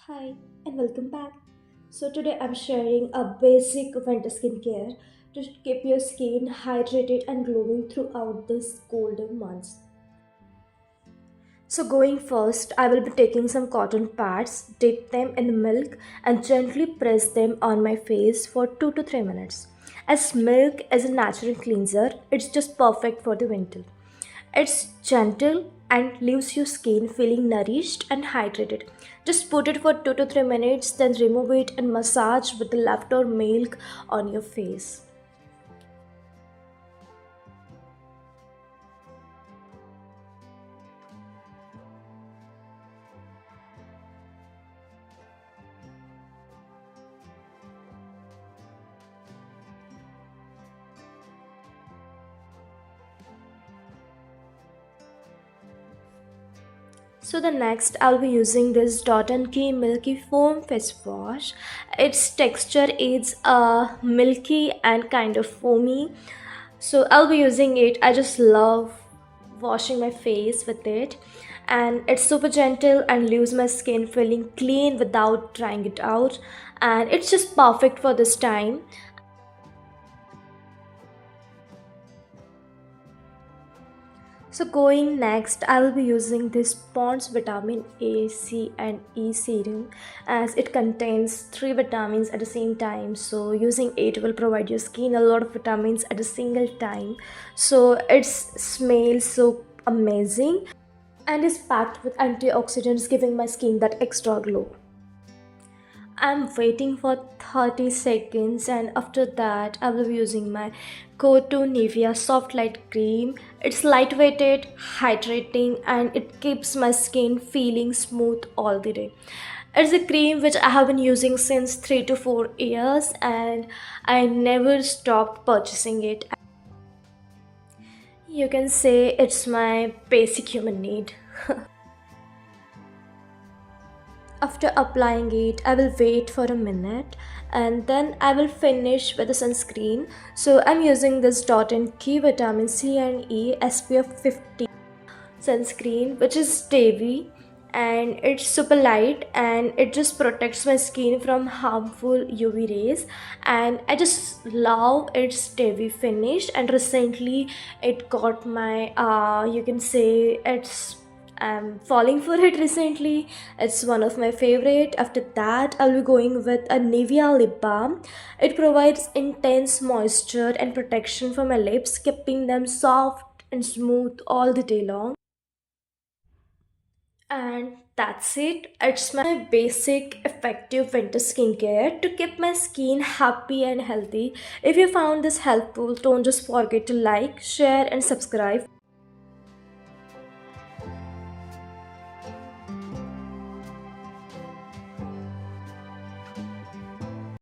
Hi and welcome back. So today I'm sharing a basic winter skincare to keep your skin hydrated and glowing throughout this colder months. So going first, I will be taking some cotton pads, dip them in milk and gently press them on my face for 2 to 3 minutes. As milk is a natural cleanser, it's just perfect for the winter. It's gentle and leaves your skin feeling nourished and hydrated. Just put it for 2 to 3 minutes, then remove it and massage with the leftover milk on your face. So the next I'll be using this Dot and Key Milky Foam Face Wash. Its texture is milky and kind of foamy. So I'll be using it. I just love washing my face with it. And it's super gentle and leaves my skin feeling clean without drying it out. And it's just perfect for this time. So going next, I will be using this Pond's Vitamin A, C and E serum as it contains three vitamins at the same time. So using it will provide your skin a lot of vitamins at a single time. So it smells so amazing and is packed with antioxidants giving my skin that extra glow. I'm waiting for 30 seconds and after that I will be using my Go-To Nivea Soft Light Cream. It's lightweighted, hydrating and it keeps my skin feeling smooth all the day. It's a cream which I have been using since 3 to 4 years and I never stopped purchasing it. You can say it's my basic human need. After applying it, I will wait for a minute and then I will finish with the sunscreen. So I'm using this Dot and Key Vitamin C and E SPF 50 sunscreen, which is Davy and it's super light and it just protects my skin from harmful UV rays and I just love its Davy finish and recently it got my you can say I'm falling for it recently. It's one of my favorite. After that, I'll be going with a Nivea lip balm. It provides intense moisture and protection for my lips, keeping them soft and smooth all the day long. And that's it. It's my basic effective winter skincare to keep my skin happy and healthy. If you found this helpful, don't just forget to like, share, and subscribe.